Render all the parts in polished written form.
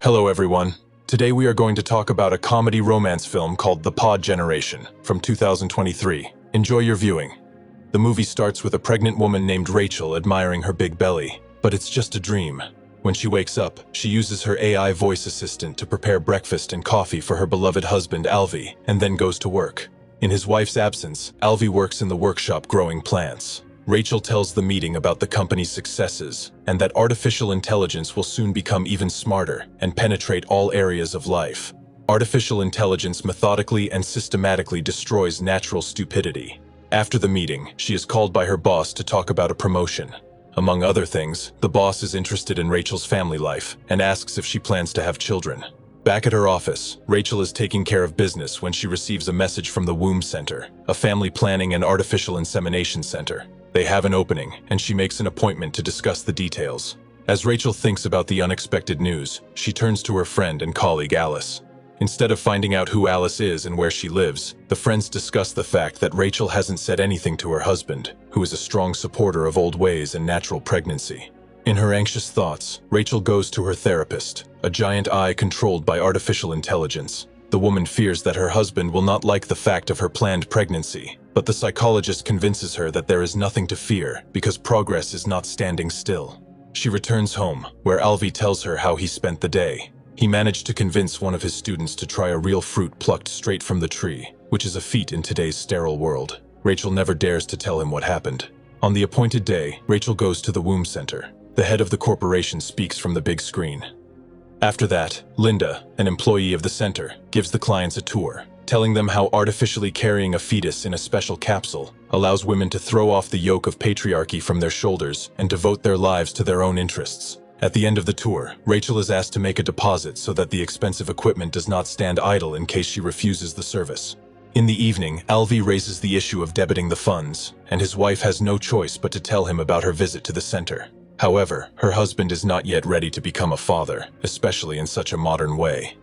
Hello everyone. Today we are going to talk about a comedy romance film called The Pod Generation from 2023. Enjoy your viewing. The movie starts with a pregnant woman named Rachel admiring her big belly, but it's just a dream. When she wakes up, she uses her AI voice assistant to prepare breakfast and coffee for her beloved husband Alvi, and then goes to work. In his wife's absence, Alvi works in the workshop growing plants. Rachel tells the meeting about the company's successes and that artificial intelligence will soon become even smarter and penetrate all areas of life. Artificial intelligence methodically and systematically destroys natural stupidity. After the meeting, she is called by her boss to talk about a promotion. Among other things, the boss is interested in Rachel's family life and asks if she plans to have children. Back at her office, Rachel is taking care of business when she receives a message from the Womb Center, a family planning and artificial insemination center. They have an opening, and she makes an appointment to discuss the details. As Rachel thinks about the unexpected news, she turns to her friend and colleague Alice. Instead of finding out who Alice is and where she lives, the friends discuss the fact that Rachel hasn't said anything to her husband, who is a strong supporter of old ways and natural pregnancy. In her anxious thoughts, Rachel goes to her therapist, a giant eye controlled by artificial intelligence. The woman fears that her husband will not like the fact of her planned pregnancy, but the psychologist convinces her that there is nothing to fear because progress is not standing still. She returns home, where Alvi tells her how he spent the day. He managed to convince one of his students to try a real fruit plucked straight from the tree, which is a feat in today's sterile world. Rachel never dares to tell him what happened. On the appointed day, Rachel goes to the Womb Center. The head of the corporation speaks from the big screen. After that, Linda, an employee of the center, gives the clients a tour, telling them how artificially carrying a fetus in a special capsule allows women to throw off the yoke of patriarchy from their shoulders and devote their lives to their own interests. At the end of the tour, Rachel is asked to make a deposit so that the expensive equipment does not stand idle in case she refuses the service. In the evening, Alvi raises the issue of debiting the funds, and his wife has no choice but to tell him about her visit to the center. However, her husband is not yet ready to become a father, especially in such a modern way.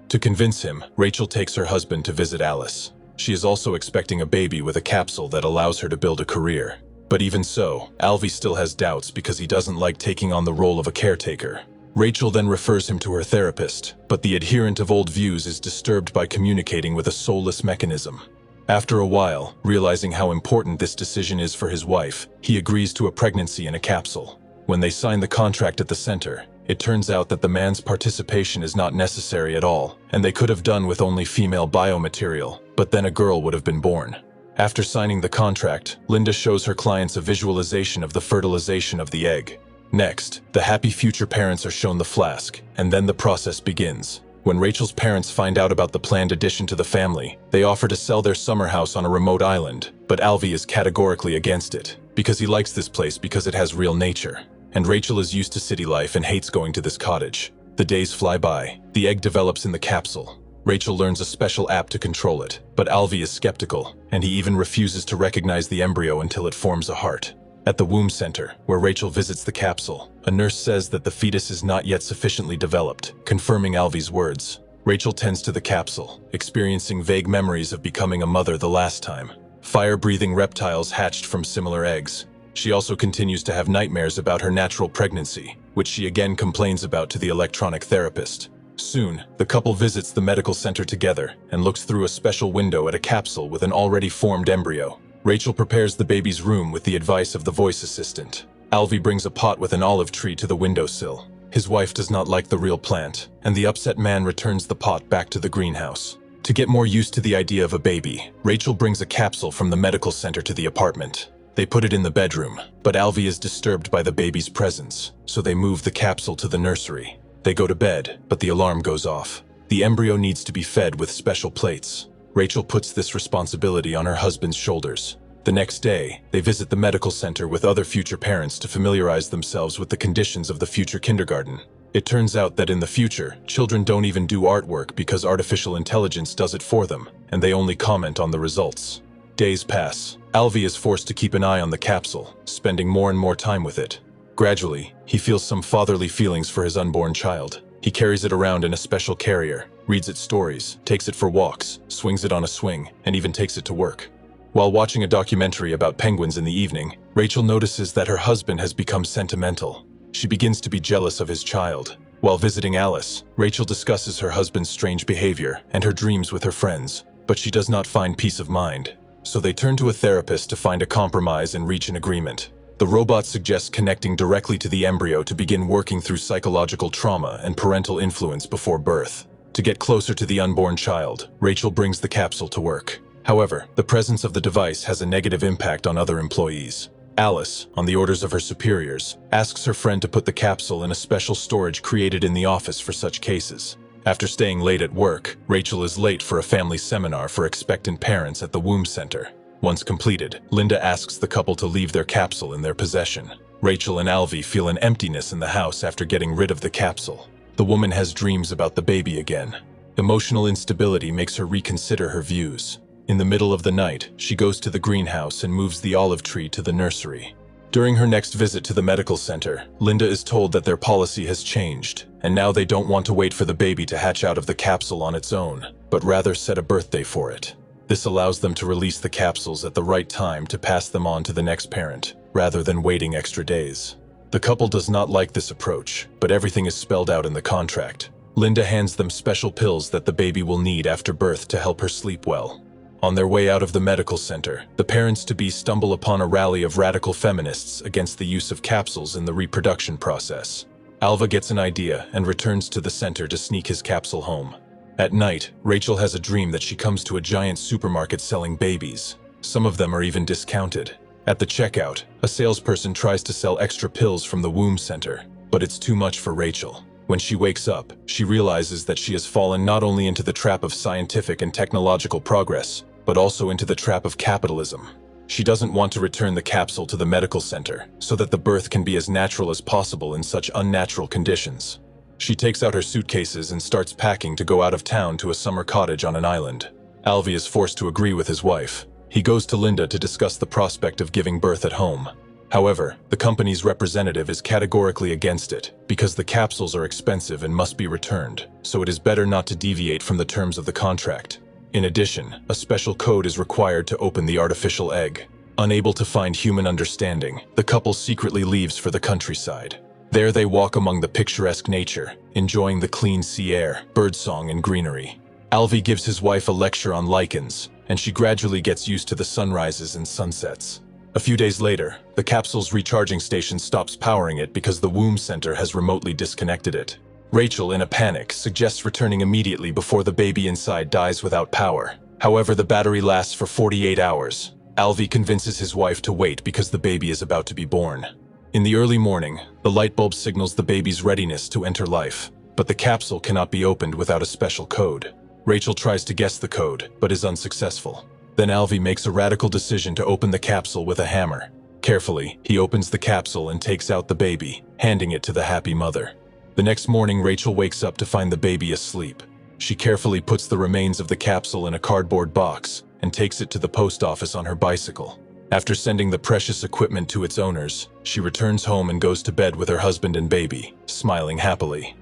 To convince him, Rachel takes her husband to visit Alice. She is also expecting a baby with a capsule that allows her to build a career. But even so, Alvi still has doubts because he doesn't like taking on the role of a caretaker. Rachel then refers him to her therapist, but the adherent of old views is disturbed by communicating with a soulless mechanism. After a while, realizing how important this decision is for his wife, he agrees to a pregnancy in a capsule. When they sign the contract at the center, it turns out that the man's participation is not necessary at all, and they could have done with only female biomaterial, but then a girl would have been born. After signing the contract, Linda shows her clients a visualization of the fertilization of the egg. Next, the happy future parents are shown the flask, and then the process begins. When Rachel's parents find out about the planned addition to the family, they offer to sell their summer house on a remote island, but Alvi is categorically against it, because he likes this place because it has real nature. And Rachel is used to city life and hates going to this cottage. The days fly by. The egg develops in the capsule. Rachel learns a special app to control it, but Alvi is skeptical, and he even refuses to recognize the embryo until it forms a heart. At the Womb Center, where Rachel visits the capsule, a nurse says that the fetus is not yet sufficiently developed, confirming Alvi's words. Rachel tends to the capsule, experiencing vague memories of becoming a mother the last time. Fire-breathing reptiles hatched from similar eggs. She also continues to have nightmares about her natural pregnancy, which she again complains about to the electronic therapist. Soon, the couple visits the medical center together and looks through a special window at a capsule with an already formed embryo. Rachel prepares the baby's room with the advice of the voice assistant. Alvi brings a pot with an olive tree to the windowsill. His wife does not like the real plant, and the upset man returns the pot back to the greenhouse. To get more used to the idea of a baby, Rachel brings a capsule from the medical center to the apartment. They put it in the bedroom, but Alvi is disturbed by the baby's presence, so they move the capsule to the nursery. They go to bed, but the alarm goes off. The embryo needs to be fed with special plates. Rachel puts this responsibility on her husband's shoulders. The next day, they visit the medical center with other future parents to familiarize themselves with the conditions of the future kindergarten. It turns out that in the future, children don't even do artwork because artificial intelligence does it for them, and they only comment on the results. Days pass. Alvi is forced to keep an eye on the capsule, spending more and more time with it. Gradually, he feels some fatherly feelings for his unborn child. He carries it around in a special carrier, reads its stories, takes it for walks, swings it on a swing, and even takes it to work. While watching a documentary about penguins in the evening, Rachel notices that her husband has become sentimental. She begins to be jealous of his child. While visiting Alice, Rachel discusses her husband's strange behavior and her dreams with her friends, but she does not find peace of mind. So they turn to a therapist to find a compromise and reach an agreement. The robot suggests connecting directly to the embryo to begin working through psychological trauma and parental influence before birth. To get closer to the unborn child, Rachel brings the capsule to work. However, the presence of the device has a negative impact on other employees. Alice, on the orders of her superiors, asks her friend to put the capsule in a special storage created in the office for such cases. After staying late at work, Rachel is late for a family seminar for expectant parents at the womb center. Once completed, Linda asks the couple to leave their capsule in their possession. Rachel and Alvy feel an emptiness in the house after getting rid of the capsule. The woman has dreams about the baby again. Emotional instability makes her reconsider her views. In the middle of the night, she goes to the greenhouse and moves the olive tree to the nursery. During her next visit to the medical center, Linda is told that their policy has changed, and now they don't want to wait for the baby to hatch out of the capsule on its own, but rather set a birthday for it. This allows them to release the capsules at the right time to pass them on to the next parent, rather than waiting extra days. The couple does not like this approach, but everything is spelled out in the contract. Linda hands them special pills that the baby will need after birth to help her sleep well. On their way out of the medical center, the parents-to-be stumble upon a rally of radical feminists against the use of capsules in the reproduction process. Alva gets an idea and returns to the center to sneak his capsule home. At night, Rachel has a dream that she comes to a giant supermarket selling babies. Some of them are even discounted. At the checkout, a salesperson tries to sell extra pills from the womb center, but it's too much for Rachel. When she wakes up, she realizes that she has fallen not only into the trap of scientific and technological progress, but also into the trap of capitalism. She doesn't want to return the capsule to the medical center so that the birth can be as natural as possible in such unnatural conditions. She takes out her suitcases and starts packing to go out of town to a summer cottage on an island. Alvy is forced to agree with his wife. He goes to Linda to discuss the prospect of giving birth at home. However, the company's representative is categorically against it because the capsules are expensive and must be returned, so it is better not to deviate from the terms of the contract. In addition, a special code is required to open the artificial egg. Unable to find human understanding, the couple secretly leaves for the countryside. There they walk among the picturesque nature, enjoying the clean sea air, birdsong, and greenery. Alvy gives his wife a lecture on lichens, and she gradually gets used to the sunrises and sunsets. A few days later, the capsule's recharging station stops powering it because the womb center has remotely disconnected it. Rachel, in a panic, suggests returning immediately before the baby inside dies without power. However, the battery lasts for 48 hours. Alvy convinces his wife to wait because the baby is about to be born. In the early morning, the light bulb signals the baby's readiness to enter life, but the capsule cannot be opened without a special code. Rachel tries to guess the code, but is unsuccessful. Then Alvy makes a radical decision to open the capsule with a hammer. Carefully, he opens the capsule and takes out the baby, handing it to the happy mother. The next morning, Rachel wakes up to find the baby asleep. She carefully puts the remains of the capsule in a cardboard box and takes it to the post office on her bicycle. After sending the precious equipment to its owners, she returns home and goes to bed with her husband and baby, smiling happily.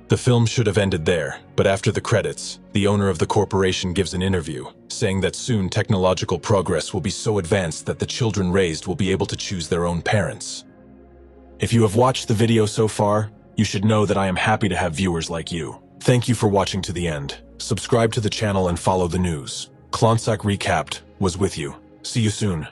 The film should have ended there, but after the credits, the owner of the corporation gives an interview, saying that soon technological progress will be so advanced that the children raised will be able to choose their own parents. If you have watched the video so far, you should know that I am happy to have viewers like you. Thank you for watching to the end. Subscribe to the channel and follow the news. Klontsak Recapped was with you. See you soon.